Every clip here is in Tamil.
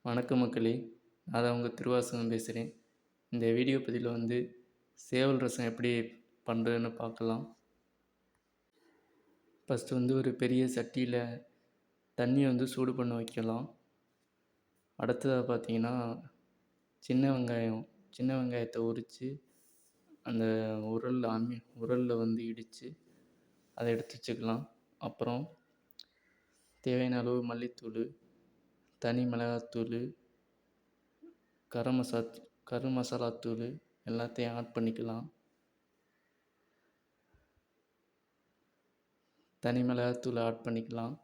வணக்கம் மக்களே! நான் தான் உங்க திருவாசகம் பேசுறேன். இந்த வீடியோ பதிவில சேவல் ரசம் எப்படி பண்ணுறதுன்னு பார்க்கலாம். ஃபஸ்ட்டு ஒரு பெரிய சட்டியில தண்ணிய சூடு பண்ண வைக்கலாம். அடுத்ததா பார்த்தீங்கன்னா, சின்ன வெங்காயத்த உரிச்சு அந்த உரல்ல இடிச்சு அத எடுத்து வச்சுக்கலாம். அப்புறம் தேவையான அளவு மல்லித்தூளு, தனி மிளகாத்தூளு, கரம் மசா கரம் மசாலா தூளு எல்லாத்தையும் ஆட் பண்ணிக்கலாம். தனி மிளகாத்தூள் ஆட் பண்ணிக்கலாம்.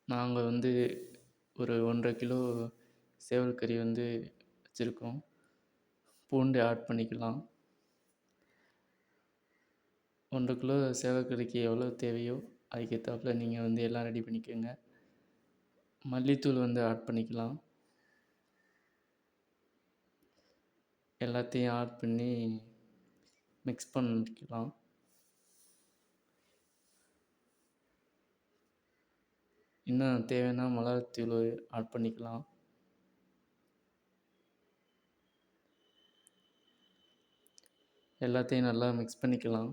நாங்க ஒரு 1 1/2 கிலோ சேவல் கறி வச்சுருக்கோம். பூண்டு ஆட் பண்ணிக்கலாம். 1 1/2 கிலோ சேவல் கறிக்கு எவ்வளோ தேவையோ அதுக்கேத்தாப்புல நீங்க எல்லாம் ரெடி பண்ணிக்கங்க. மல்லித்தூள் ஆட் பண்ணிக்கலாம். எல்லாத்தையும் ஆட் பண்ணி மிக்ஸ் பண்ணிக்கலாம். இன்னும் தேவைன்னா மிளகாத்தூள் ஆட் பண்ணிக்கலாம். எல்லாத்தையும் நல்லா மிக்ஸ் பண்ணிக்கலாம்.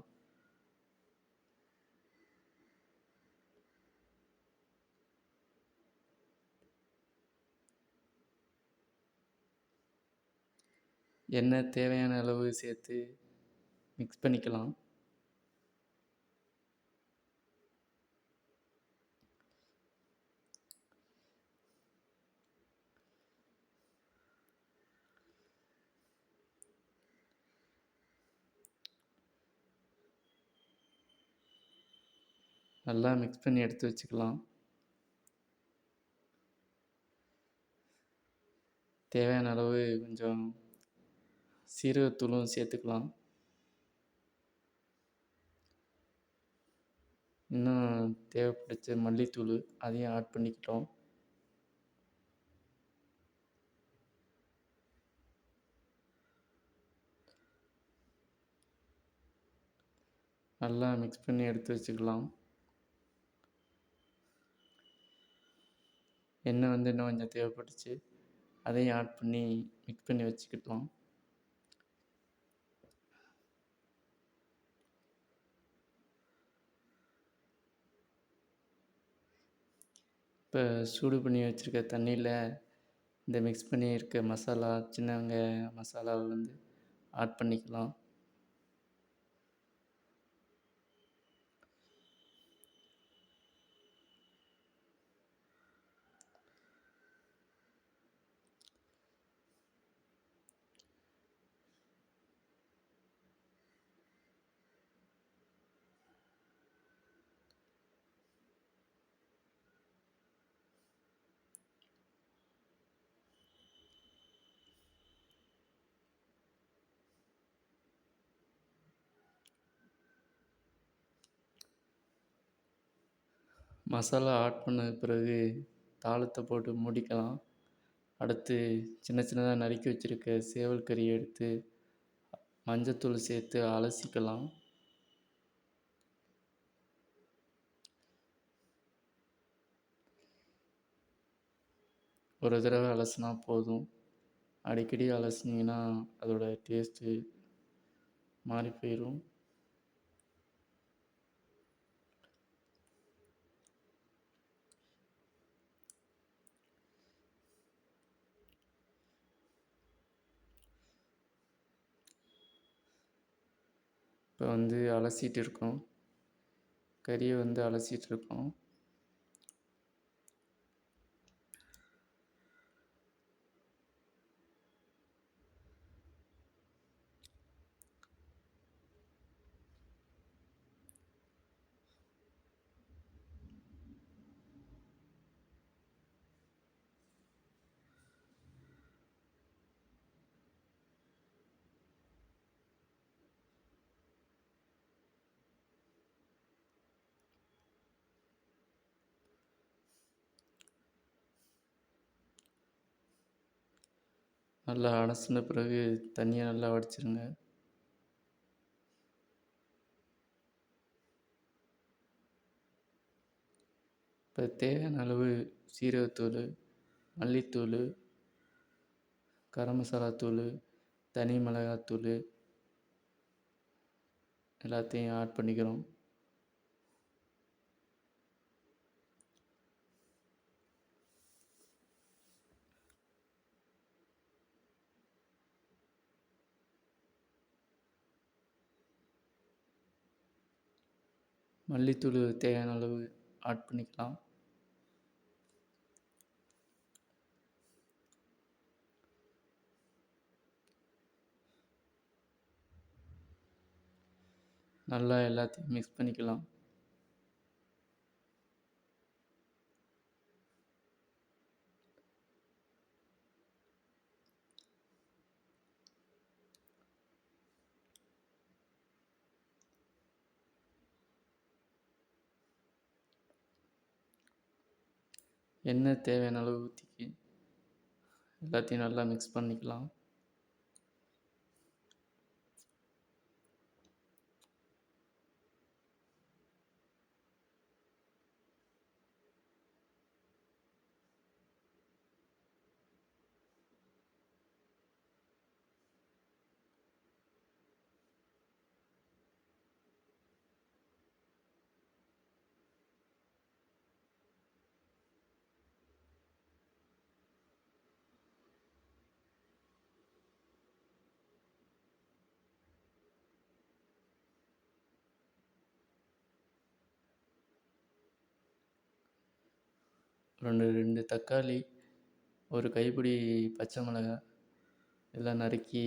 எண்ணெய் தேவையான அளவு சேர்த்து மிக்ஸ் பண்ணிக்கலாம். நல்லா மிக்ஸ் பண்ணி எடுத்து வச்சுக்கலாம். தேவையான அளவு கொஞ்சம் சீரகத்தூளும் சேர்த்துக்கலாம். இன்னும் தேவைப்பட்டுச்சு மல்லித்தூள் அதையும் ஆட் பண்ணிக்கிட்டோம். நல்லா மிக்ஸ் பண்ணி எடுத்து வச்சுக்கலாம். எண்ணெய் இன்னும் கொஞ்சம் தேவைப்பட்டுச்சு. அதையும் ஆட் பண்ணி மிக்ஸ் பண்ணி வச்சுக்கிட்டோம். இப்போ சூடு பண்ணி வச்சுருக்க தண்ணியில் இந்த மிக்ஸ் பண்ணியிருக்க மசாலா, சின்ன வெங்காய மசாலாவை ஆட் பண்ணிக்கலாம். மசாலா ஆட் பண்ண பிறகு தாளத்தை போட்டு மூடிக்கலாம். அடுத்து சின்ன சின்னதாக நறுக்கி வச்சுருக்க சேவல் கறியை எடுத்து மஞ்சத்தூள் சேர்த்து அலசிக்கலாம். ஒரு தடவை அலசினா போதும். அடிக்கடி அலசினீங்கன்னா அதோட டேஸ்ட்டு மாறி போயிடும். இப்போ அலசிட்டு இருக்கோம். கறியை அலசிட்டு இருக்கோம். நல்லா அலசின பிறகு தண்ணியை நல்லா வடிச்சிருங்க. இப்போ தேவையான அளவு சீரகத்தூள், மல்லித்தூள், கரம் மசாலா தூள், தனி மிளகாத்தூள் எல்லாத்தையும் ஆட் பண்ணிக்கிறோம். மல்லித்தூள் தேவையான அளவு ஆட் பண்ணிக்கலாம். நல்லா எல்லாத்தையும் மிக்ஸ் பண்ணிக்கலாம். எண்ணெய் தேவையான அளவு ஊற்றி எல்லாத்தையும் நல்லா மிக்ஸ் பண்ணிக்கலாம். ரெண்டு தக்காளி, ஒரு கைப்பிடி பச்சை மிளகாய் எல்லாம் நறுக்கி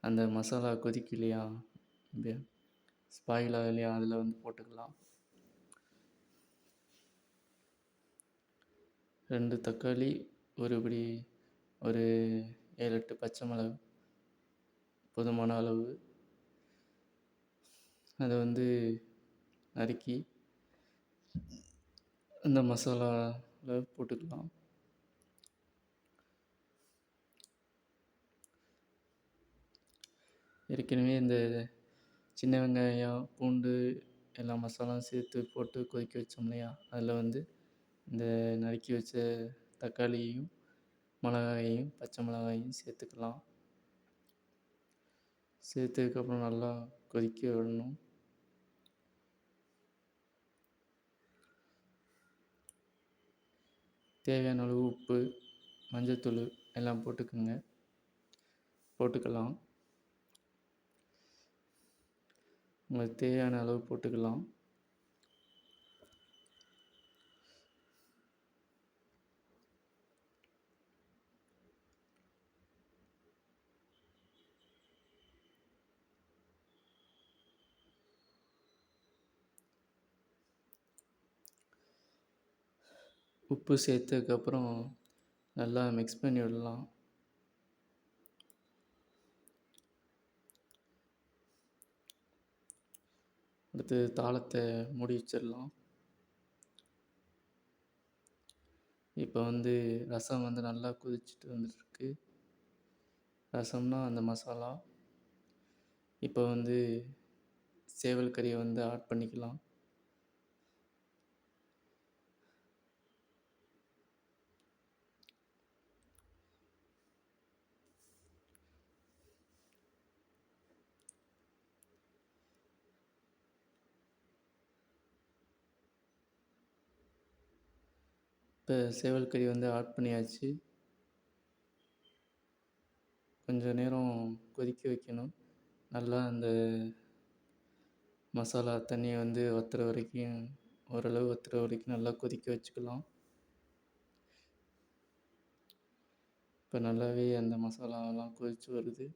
அந்த மசாலா கொதிக்கும் இல்லையா, ஸ்பாயில் ஆகும் இல்லையா, அதில் வந்து போட்டுக்கலாம். 2 தக்காளி, ஒரு 7, 8 பச்சை மிளகாய் போதுமான அளவு. அதை வந்து நறுக்கி அந்த மசாலாவில் போட்டுக்கலாம். ஏற்கனவே இந்த சின்ன வெங்காயம், பூண்டு எல்லா மசாலாவும் சேர்த்து போட்டு கொதிக்க வச்சோம் இல்லையா, அதில் வந்து இந்த நறுக்கி வச்ச தக்காளியையும் மிளகாயையும் பச்சை மிளகாயையும் சேர்த்துக்கலாம். சேர்த்ததுக்கப்புறம் நல்லா கொதிக்க விடணும். தேவையான அளவு உப்பு, மஞ்சத்தூள் எல்லாம் போட்டுக்கலாம். உங்களுக்கு தேவையான அளவு போட்டுக்கலாம். உப்பு சேர்த்ததுக்கப்புறம் நல்லா மிக்ஸ் பண்ணி விடலாம். அடுத்து தாளத்தை மூடி வச்சிடலாம். இப்போ வந்து ரசம் வந்து நல்லா கொதிச்சுட்டு வந்துட்டுருக்கு. ரசம்னா அந்த மசாலா. இப்போ வந்து சேவல் கறியை வந்து ஆட் பண்ணிக்கலாம். இப்போ சேவல் கறி வந்து ஆட் பண்ணியாச்சு. கொஞ்சம் நேரம் கொதிக்க வைக்கணும். நல்லா அந்த மசாலா தண்ணியை வந்து ஓரளவு வற்றுற வரைக்கும் நல்லா கொதிக்க வச்சுக்கலாம். இப்போ நல்லாவே அந்த மசாலாவெல்லாம் கொதித்து வருது.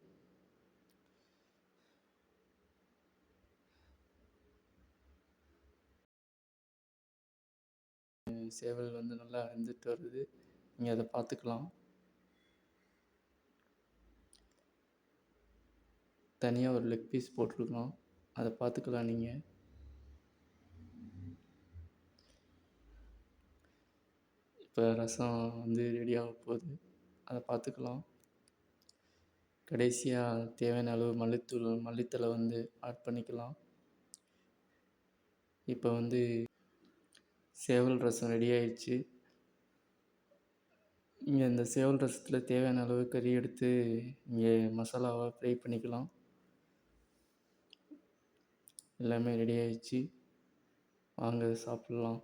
சேவல் வந்து நல்லா வெந்துட்டு வருது. நீங்கள் அதை பார்த்துக்கலாம். தனியாக ஒரு லெக் பீஸ் போட்டிருக்கோம், அதை பார்த்துக்கலாம் நீங்கள். இப்போ ரசம் வந்து ரெடியாக போகுது, அதை பார்த்துக்கலாம். கடைசியாக தேவையான அளவு மல்லித்தழை வந்து ஆட் பண்ணிக்கலாம். இப்போ வந்து சேவல் ரசம் ரெடி ஆயிடுச்சு. இங்கே இந்த சேவல் ரசத்தில் தேவையான அளவு கறி எடுத்து இங்கே மசாலாவை ஃப்ரை பண்ணிக்கலாம். எல்லாமே ரெடி ஆயிடுச்சு. வாங்க சாப்பிட்லாம்.